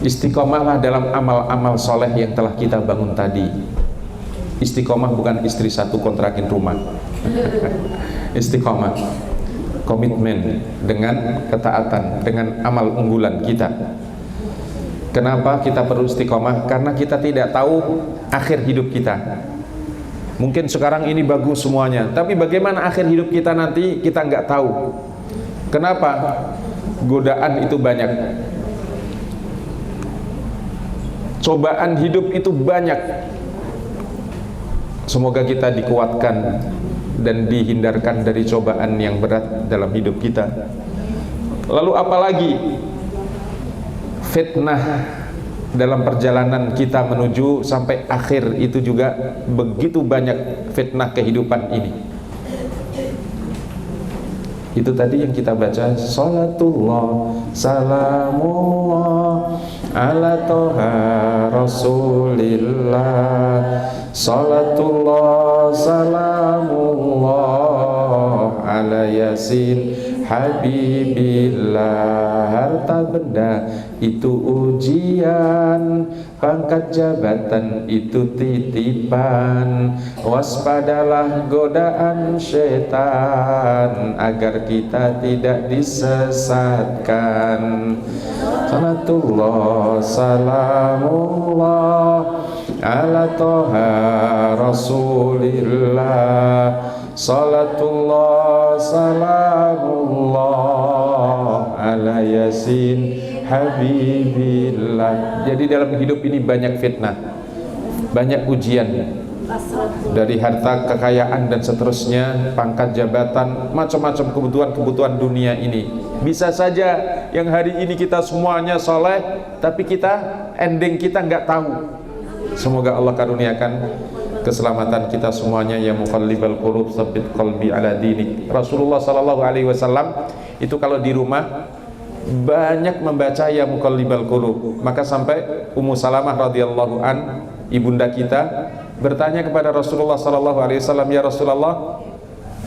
Istiqomahlah dalam amal-amal soleh yang telah kita bangun tadi. Istiqomah bukan istri satu kontrakin rumah. Istiqomah, komitmen dengan ketaatan, dengan amal unggulan kita. Kenapa kita perlu istiqomah? Karena kita tidak tahu akhir hidup kita. Mungkin sekarang ini bagus semuanya, tapi bagaimana akhir hidup kita nanti kita nggak tahu. Kenapa? Godaan itu banyak, cobaan hidup itu banyak. Semoga kita dikuatkan dan dihindarkan dari cobaan yang berat dalam hidup kita. Lalu apalagi fitnah dalam perjalanan kita menuju sampai akhir itu juga begitu banyak fitnah kehidupan ini. Itu tadi yang kita baca, salatullah salamullah ala toha rasulillah, salatullah salamullah ala yasin habibillah. Harta benda itu ujian, pangkat jabatan itu titipan. Waspadalah godaan syaitan agar kita tidak disesatkan. Salatullah salamullah ala toha rasulillah, salatullah salamullah ala yasin habibillah. Jadi dalam hidup ini banyak fitnah, banyak ujian, dari harta, kekayaan dan seterusnya, pangkat jabatan, macam-macam kebutuhan-kebutuhan dunia ini. Bisa saja yang hari ini kita semuanya soleh, tapi kita ending kita nggak tahu. Semoga Allah karuniakan keselamatan kita semuanya. Ya muqallibal qulub tsabbit qalbi ala dinik. Rasulullah sallallahu alaihi wasallam itu kalau di rumah banyak membaca ya muqallibal qulub. Maka sampai Ummu Salamah radhiyallahu an, ibunda kita, bertanya kepada Rasulullah sallallahu alaihi wasallam, ya Rasulullah,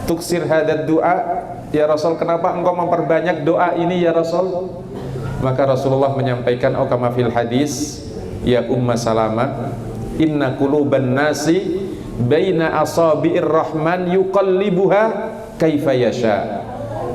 tuksir hadad doa, ya Rasul, kenapa engkau memperbanyak doa ini ya Rasul? Maka Rasulullah menyampaikan, oh kama fil hadis, ya Ummu Salamah, inna quluban nasi baina asabi'ir rahman yuqallibuha kaifa yasha.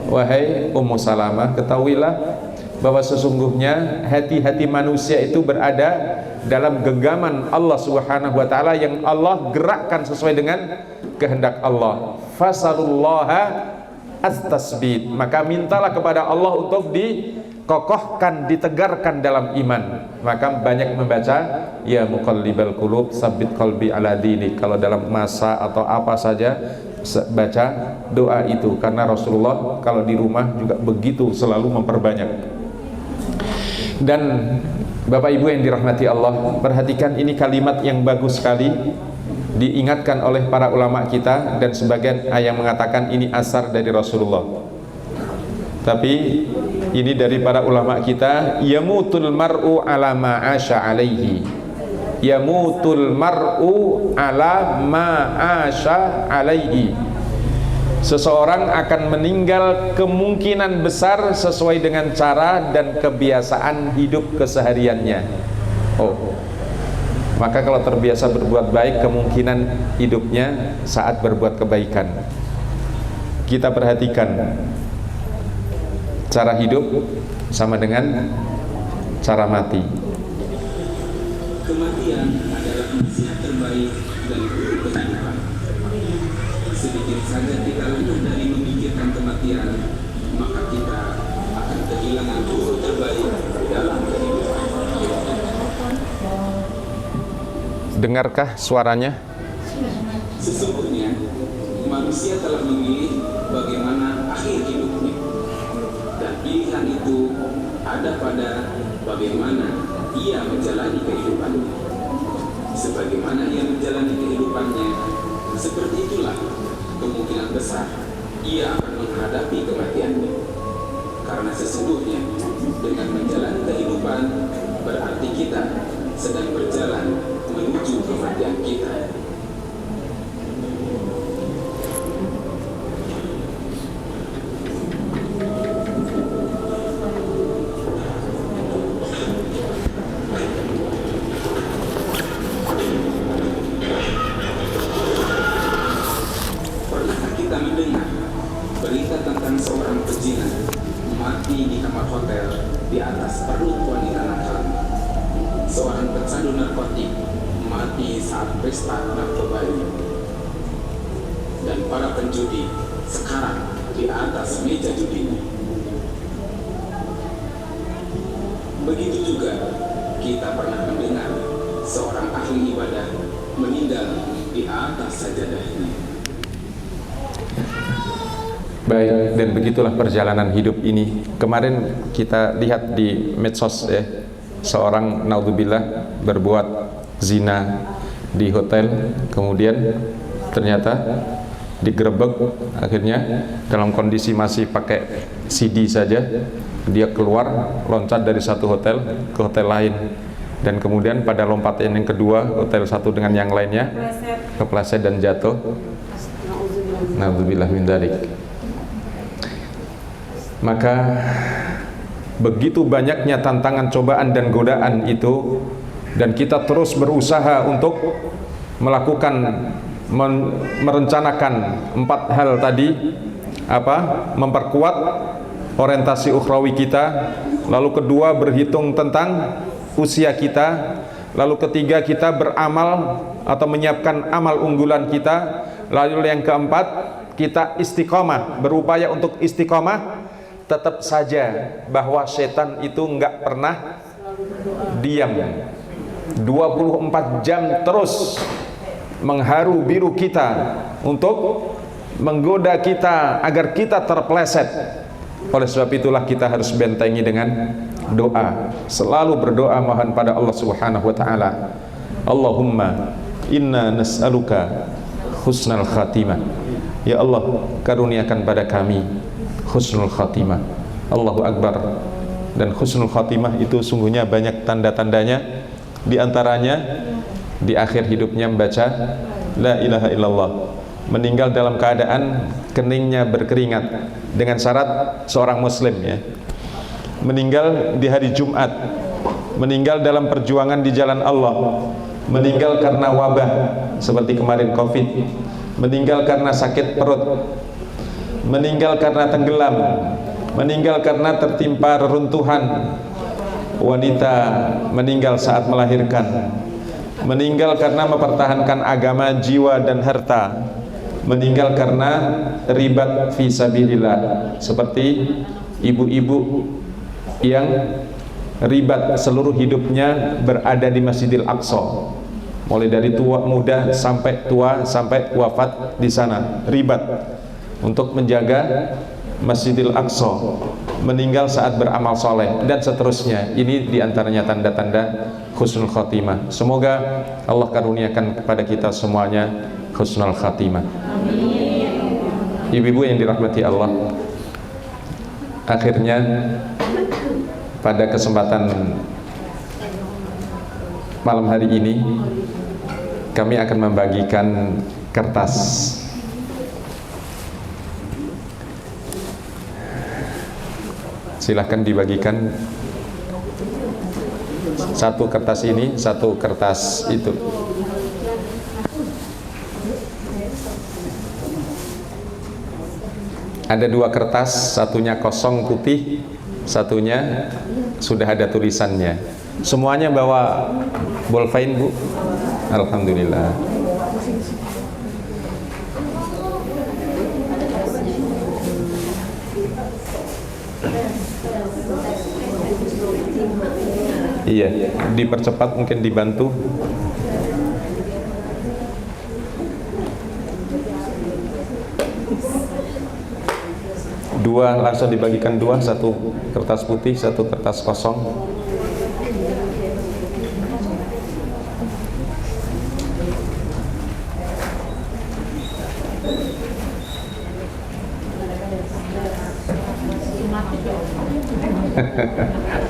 Wahai Ummu Salamah, ketahuilah bahwa sesungguhnya hati-hati manusia itu berada dalam genggaman Allah Subhanahu wa taala yang Allah gerakkan sesuai dengan kehendak Allah. Fasalullaha astasbit, maka mintalah kepada Allah untuk dikokohkan, ditegarkan dalam iman. Maka banyak membaca ya muqallibal qulub tsabbit qalbi ala dinik. Kalau dalam masa atau apa saja baca doa itu, karena Rasulullah kalau di rumah juga begitu selalu memperbanyak. Dan Bapak Ibu yang dirahmati Allah, perhatikan ini kalimat yang bagus sekali, diingatkan oleh para ulama kita, dan sebagian yang mengatakan ini asar dari Rasulullah, tapi ini dari para ulama kita. Yamutul mar'u ala ma asha alaihi, yamutul mar'u ala ma asha alaihi. Seseorang akan meninggal kemungkinan besar sesuai dengan cara dan kebiasaan hidup kesehariannya. Oh, maka kalau terbiasa berbuat baik, kemungkinan hidupnya saat berbuat kebaikan. Kita perhatikan, cara hidup sama dengan cara mati. Kematian adalah nasihat terbaik dan guru kehidupan. Sedikit saja kita luput dari memikirkan kematian, maka kita akan kehilangan guru terbaik dalam kehidupan. Dengarkah suaranya? Sesungguhnya manusia telah memilih bagaimana akhir hidupnya, dan pilihan itu ada pada bagaimana ia menjalani kehidupannya. Sebagaimana ia menjalani kehidupannya, seperti itulah kemungkinan besar ia akan menghadapi kematiannya. Karena sesungguhnya dengan menjalani kehidupan berarti kita sedang berjalan menuju kematian kita. pecandu narkotik mati saat pesta narkoba ini. Dan para penjudi sekarang di atas meja judinya. Begitu juga kita pernah mendengar seorang ahli ibadah meninggal di atas sajadahnya. Baik, dan begitulah perjalanan hidup ini. Kemarin kita lihat di medsos ya, seorang naudzubillah berbuat zina di hotel, kemudian ternyata digerebek, akhirnya dalam kondisi masih pakai CD saja, dia keluar loncat dari satu hotel ke hotel lain, dan kemudian pada lompatan yang kedua, hotel satu dengan yang lainnya kepleset dan jatuh. Naudzubillah min dzalik. Maka begitu banyaknya tantangan, cobaan dan godaan itu, dan kita terus berusaha untuk melakukan, merencanakan 4 hal tadi. Memperkuat orientasi ukhrawi kita, lalu kedua berhitung tentang usia kita, lalu ketiga kita beramal atau menyiapkan amal unggulan kita, lalu yang keempat kita istiqomah, berupaya untuk istiqomah. Tetap saja bahwa setan itu enggak pernah diam, 24 jam terus mengharu biru kita untuk menggoda kita agar kita terpeleset. Oleh sebab itulah kita harus bentengi dengan doa, selalu berdoa mohon pada Allah Subhanahu wa taala. Allahumma inna nas'aluka husnal khatimah. Ya Allah, karuniakan pada kami husnul khatimah. Allahu Akbar. Dan husnul khatimah itu sungguhnya banyak tanda-tandanya. Di antaranya di akhir hidupnya membaca la ilaha illallah, meninggal dalam keadaan keningnya berkeringat, dengan syarat seorang muslim ya, meninggal di hari Jumat, meninggal dalam perjuangan di jalan Allah, meninggal karena wabah seperti kemarin Covid, meninggal karena sakit perut, meninggal karena tenggelam, meninggal karena tertimpa reruntuhan, wanita meninggal saat melahirkan, meninggal karena mempertahankan agama, jiwa dan harta, meninggal karena ribat fi sabilillah, seperti ibu-ibu yang ribat seluruh hidupnya berada di Masjidil Aqsa, mulai dari tua muda sampai tua sampai wafat di sana, ribat untuk menjaga Masjidil Aqsa, meninggal saat beramal soleh dan seterusnya. Ini diantaranya tanda-tanda husnul khatimah. Semoga Allah karuniakan kepada kita semuanya husnul khatimah. Ibu-ibu yang dirahmati Allah, akhirnya pada kesempatan malam hari ini kami akan membagikan kertas. Silahkan dibagikan, satu kertas ini, satu kertas itu. Ada 2 kertas, satunya kosong putih, satunya sudah ada tulisannya. Semuanya bawa bolpen, Bu? Alhamdulillah. Iya, dipercepat, mungkin dibantu. Dua langsung dibagikan 2, satu kertas putih, satu kertas kosong.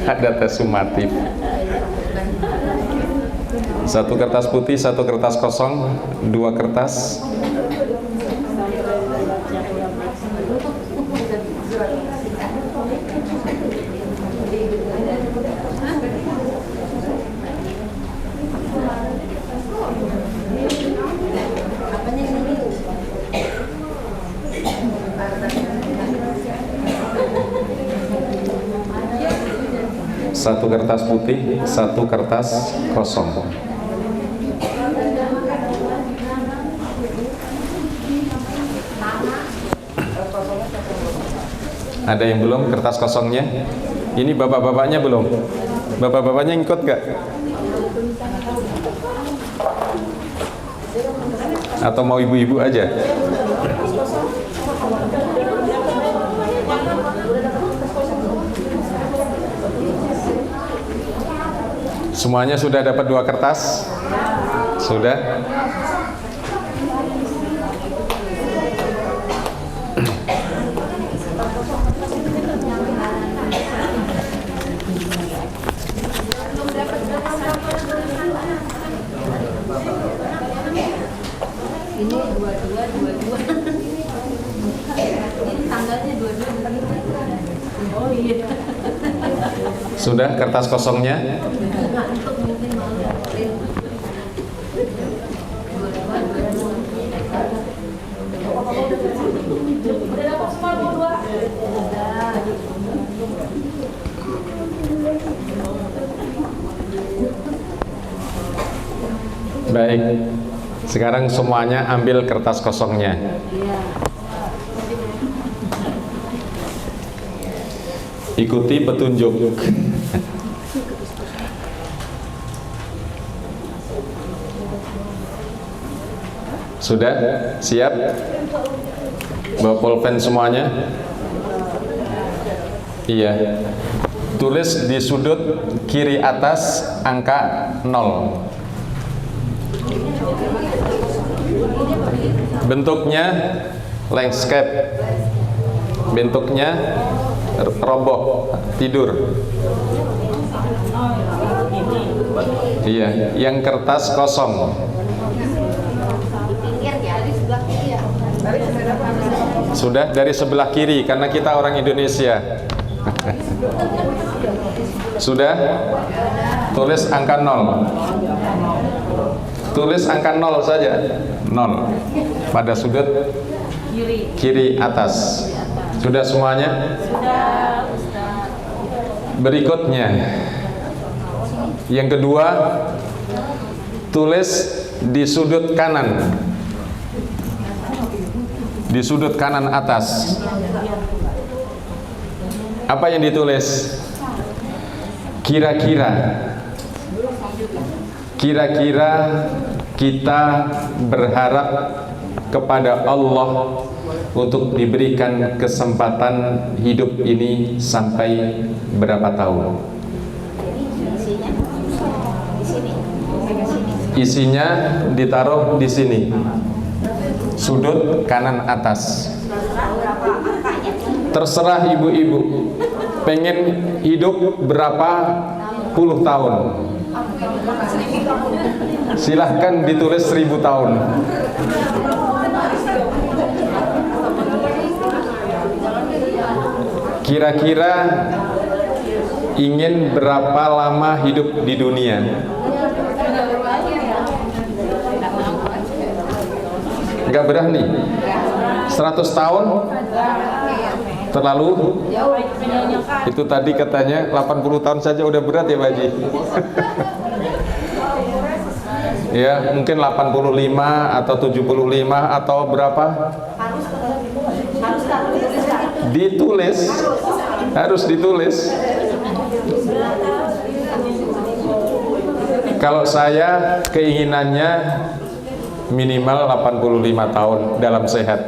Ada tes sumatif. Satu kertas putih, satu kertas kosong, 2 kertas. Satu kertas putih, satu kertas kosong. Ada yang belum kertas kosongnya? Ini bapak-bapaknya belum? Bapak-bapaknya ikut gak? Atau mau ibu-ibu aja? Semuanya sudah dapat 2 kertas? Sudah? Ini 22. Ini tanggalnya 22. Oh iya. Sudah kertas kosongnya? Baik. Sekarang semuanya ambil kertas kosongnya. Ikuti petunjuk. Sudah? Siap? Bawa pulpen semuanya? Iya. Tulis di sudut kiri atas angka 0. Bentuknya landscape, bentuknya roboh, tidur. Iya, yang kertas kosong. Sudah dari sebelah kiri karena kita orang Indonesia. Sudah? Tulis angka 0. Tulis angka 0 saja. 0 pada sudut kiri atas. Sudah semuanya? Sudah. Berikutnya, yang kedua, tulis di sudut kanan. Di sudut kanan atas. Apa yang ditulis? Kira-kira kita berharap kepada Allah untuk diberikan kesempatan hidup ini sampai berapa tahun? Isinya ditaruh di sini, sudut kanan atas. Terserah ibu-ibu, pengen hidup berapa puluh tahun? Silahkan ditulis 1000 tahun. Kira-kira ingin berapa lama hidup di dunia? Enggak berani? 100 tahun? Terlalu? Itu tadi katanya 80 tahun saja udah berat ya Pak Haji. Ya, mungkin 85 atau 75 atau berapa? Ditulis. Harus ditulis. Kalau saya keinginannya minimal 85 tahun dalam sehat.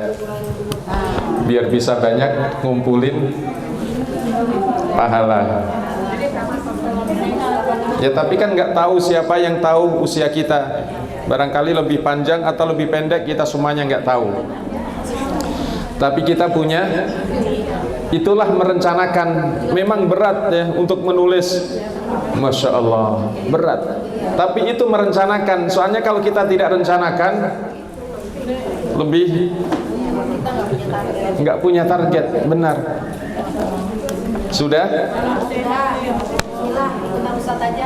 Biar bisa banyak ngumpulin pahala. Ya tapi kan nggak tahu siapa yang tahu usia kita. Barangkali lebih panjang atau lebih pendek, kita semuanya nggak tahu. Tapi kita punya, itulah merencanakan. Memang berat ya untuk menulis, Masya Allah, berat. Tapi itu merencanakan. Soalnya kalau kita tidak rencanakan, lebih nggak punya target. Benar. Sudah? Sudah. Bismillah, kita Ustaz aja.